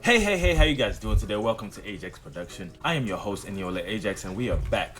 Hey, how you guys doing today? Welcome to Ajax Production. I am your host, Eniola Ajax, and we are back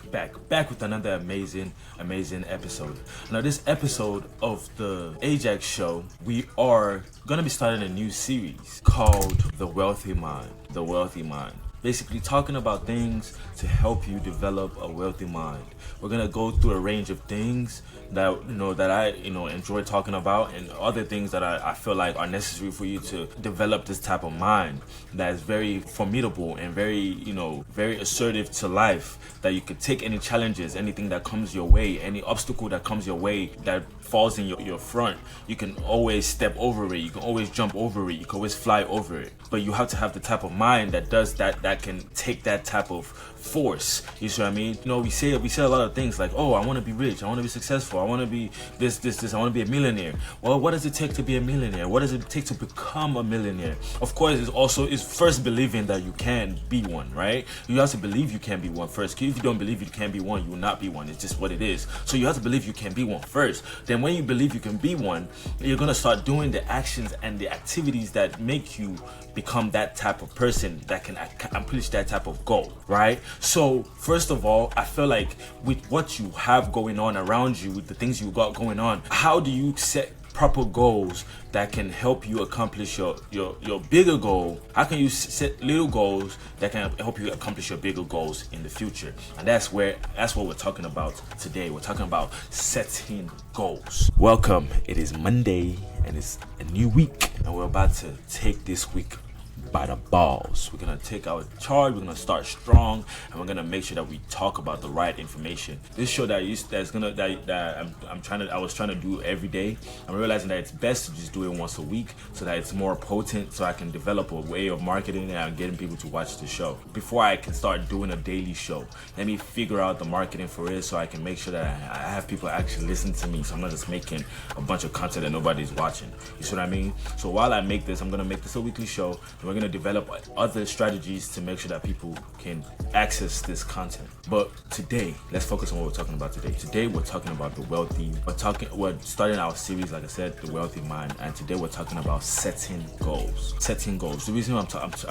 with another amazing episode. Now, this episode of the Ajax Show, we are gonna be starting a new series called The Wealthy Mind. The Wealthy Mind. Basically talking about things to help you develop a wealthy mind. We're gonna go through a range of things that I enjoy talking about, and other things that I feel like are necessary for you to develop this type of mind that is very formidable and very assertive to life, that you could take any challenges, anything that comes your way, any obstacle that comes your way that falls in your front, you can always step over it, you can always jump over it, you can always fly over it. But you have to have the type of mind that does that can take that type of force. You see what I mean? We say a lot of things like, oh, I want to be rich, I want to be successful, I want to be this, I want to be a millionaire. Well, what does it take to be a millionaire? What does it take to become a millionaire? Of course, it's first believing that you can be one, right? You have to believe you can be one first. If you don't believe you can be one, you will not be one. It's just what it is. So you have to believe you can be one first. Then when you believe you can be one, you're going to start doing the actions and the activities that make you become that type of person that can accomplish that type of goal, right? So first of all, I feel like with what you have going on around you, with the things you got going on, how do you set proper goals that can help you accomplish your bigger goal? How can you set little goals that can help you accomplish your bigger goals in the future? And that's what we're talking about today. We're talking about setting goals. Welcome. It is Monday and it's a new week, and we're about to take this week by the balls. We're gonna take our charge. We're gonna start strong, and we're gonna make sure that we talk about the right information. This show I was trying to do every day. I'm realizing that it's best to just do it once a week, so that it's more potent, so I can develop a way of marketing and getting people to watch the show. Before I can start doing a daily show, let me figure out the marketing for it, so I can make sure that I have people actually listen to me, so I'm not just making a bunch of content that nobody's watching. You see what I mean? So while I make this, I'm gonna make this a weekly show, and we're gonna develop other strategies to make sure that people can access this content. But today, let's focus on what we're talking about today. Today, we're talking about we're starting our series, like I said, The Wealthy Mind, and today we're talking about setting goals. Setting goals. The reason I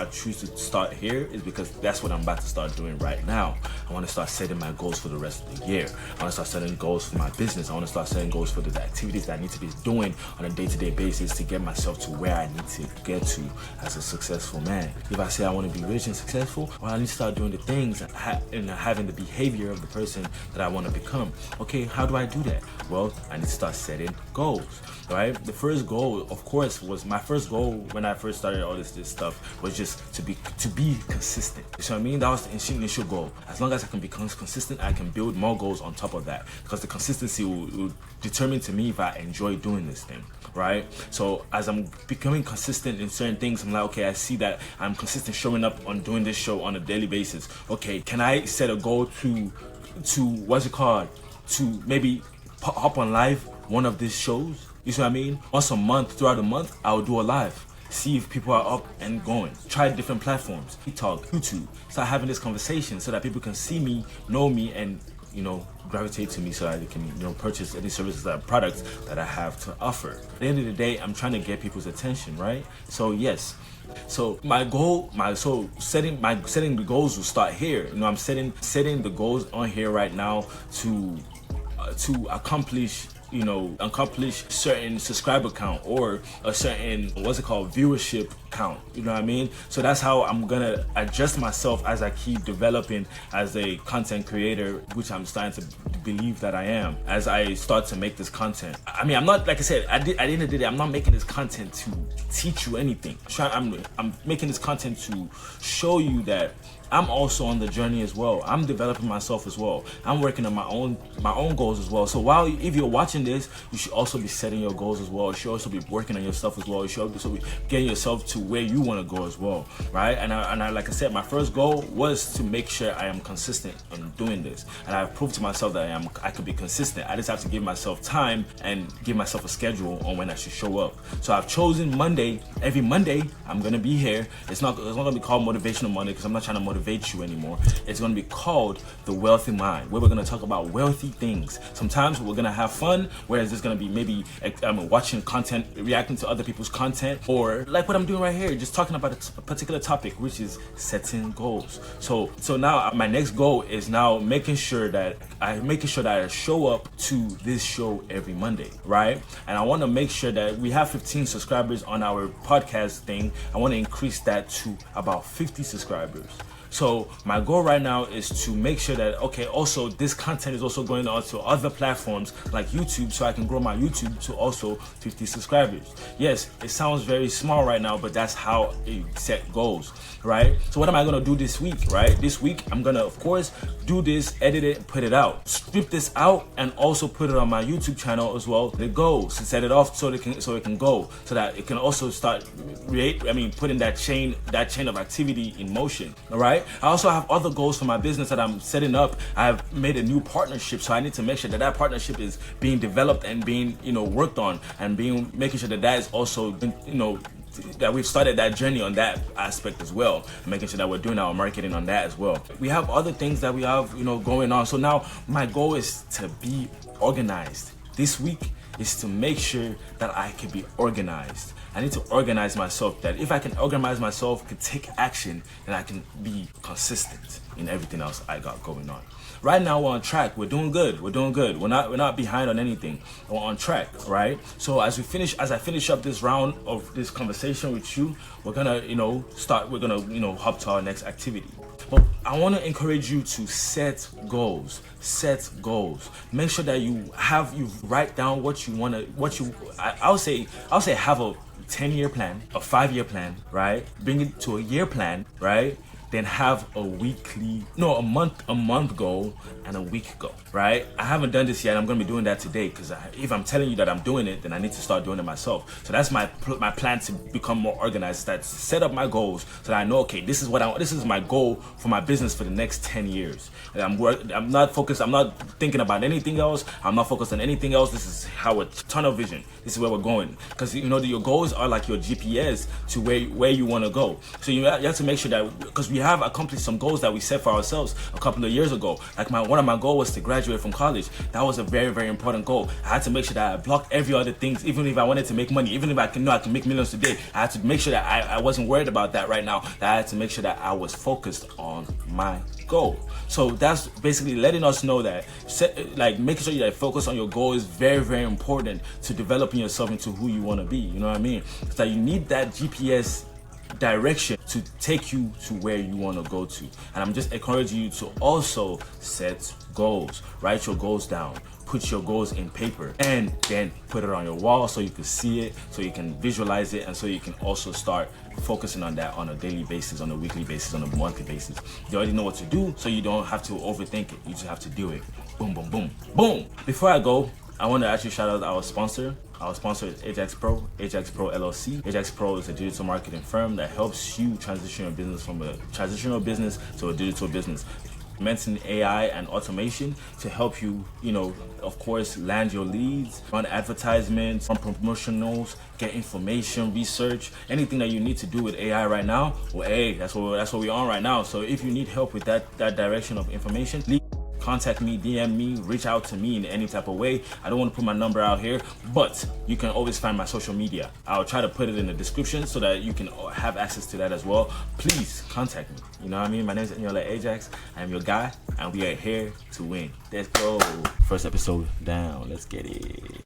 choose to start here is because that's what I'm about to start doing right now. I want to start setting my goals for the rest of the year. I want to start setting goals for my business. I want to start setting goals for the activities that I need to be doing on a day-to-day basis to get myself to where I need to get to as a successful man. If I say I want to be rich and successful, well, I need to start doing the things and having the behavior of the person that I want to become. Okay, how do I do that? Well, I need to start setting goals, right? The first goal, of course, was my first goal when I first started all this stuff, was just to be consistent. You know what I mean? That was the initial goal. As long as I can become consistent, I can build more goals on top of that, because the consistency will determine to me if I enjoy doing this thing, right? So as I'm becoming consistent in certain things, I'm like, okay, I see that I'm consistent showing up on doing this show on a daily basis. Okay, can I set a goal to to maybe hop on live one of these shows? You see what I mean? Once a month, throughout the month, I'll do a live. See if people are up and going. Try different platforms, TikTok, YouTube. Start having this conversation so that people can see me, know me, and gravitate to me, so that they can purchase any services or products that I have to offer. At the end of the day, I'm trying to get people's attention, right? So yes. So setting the goals will start here. I'm setting the goals on here right now to accomplish certain subscriber count, or a certain viewership count. You know what I mean? So that's how I'm gonna adjust myself as I keep developing as a content creator, which I'm starting to believe that I am, as I start to make this content. I mean, I'm not, like I said, at the end of the day, I'm not making this content to teach you anything. I'm making this content to show you that I'm also on the journey as well. I'm developing myself as well. I'm working on my own goals as well. So if you're watching this, you should also be setting your goals as well. You should also be working on yourself as well. You should also be getting yourself to where you want to go as well, right? And I, like I said, my first goal was to make sure I am consistent in doing this, and I've proved to myself that I I could be consistent. I just have to give myself time and give myself a schedule on when I should show up. So I've chosen Monday. Every Monday I'm gonna be here. It's not gonna be called Motivational Monday because I'm not trying to motivate you anymore. It's gonna be called The Wealthy Mind, where we're gonna talk about wealthy things. Sometimes we're gonna have fun, whereas there's gonna be maybe watching content, reacting to other people's content, or like what I'm doing right here, just talking about a particular topic, which is setting goals. So now my next goal is now making sure that I show up to this show every Monday, right? And I want to make sure that we have 15 subscribers on our podcast thing. I want to increase that to about 50 subscribers. So my goal right now is to make sure that, okay, also this content is also going on to other platforms like YouTube, so I can grow my YouTube to also 50 subscribers. Yes, it sounds very small right now, but that's how you set goals, right? So what am I gonna do this week, right? This week, I'm gonna, of course, do this, edit it, put it out, strip this out, and also put it on my YouTube channel as well. The goals to set it off so it can go, so that it can also start putting that chain of activity in motion. All right. I also have other goals for my business that I'm setting up. I've made a new partnership, so I need to make sure that partnership is being developed and being worked on, and making sure that is also that we've started that journey on that aspect as well, making sure that we're doing our marketing on that as well. We have other things that we have going on. So now my goal is to be organized. This week is to make sure that I can be organized. I need to organize myself, that if I can organize myself, can take action, then I can be consistent in everything else I got going on. Right now we're on track. We're doing good. We're not behind on anything. We're on track, right? So as I finish up this round of this conversation with you, we're gonna hop to our next activity. But I want to encourage you to set goals. Set goals. Make sure that you write down what you want to. I'll say have a 10-year plan, a 5-year plan, right? Bring it to a year plan, right? Then have a month goal and a week goal, right? I haven't done this yet. I'm gonna be doing that today, because if I'm telling you that I'm doing it, then I need to start doing it myself. So that's my plan to become more organized. That set up my goals so that I know, okay, this is my goal for my business for the next 10 years. And I'm not focused. I'm not thinking about anything else. I'm not focused on anything else. This is how a tunnel vision. This is where we're going, because your goals are like your GPS to where you want to go. So you have to make sure that, because we have accomplished some goals that we set for ourselves a couple of years ago. Like one of my goals was to graduate from college. That was a very, very important goal. I had to make sure that I blocked every other thing, even if I wanted to make money, even if I can make millions today. I had to make sure that I wasn't worried about that right now. That I had to make sure that I was focused on my goal. So that's basically letting us know that making sure that focus on your goal is very, very important to developing yourself into who you want to be. You know what I mean? It's that you need that GPS direction to take you to where you want to go to. And I'm just encouraging you to also set goals. Write your goals down. Put your goals in paper, and then put it on your wall so you can see it, so you can visualize it, and so you can also start focusing on that on a daily basis, on a weekly basis, on a monthly basis. You already know what to do, so you don't have to overthink it. You just have to do it. Boom, boom, boom, boom. Before I go, I want to actually shout out our sponsor. Our sponsor is Ajax Pro LLC. Ajax Pro is a digital marketing firm that helps you transition your business from a traditional business to a digital business. Implementing AI and automation to help you, of course, land your leads, run advertisements, run promotionals, get information, research, anything that you need to do with AI right now. Well, hey, that's what we're on right now. So if you need help with that direction of information, contact me, DM me, reach out to me in any type of way. I don't want to put my number out here, but you can always find my social media. I'll try to put it in the description so that you can have access to that as well. Please contact me. You know what I mean? My name is Eniola Ajax. I am your guy, and we are here to win. Let's go. First episode down. Let's get it.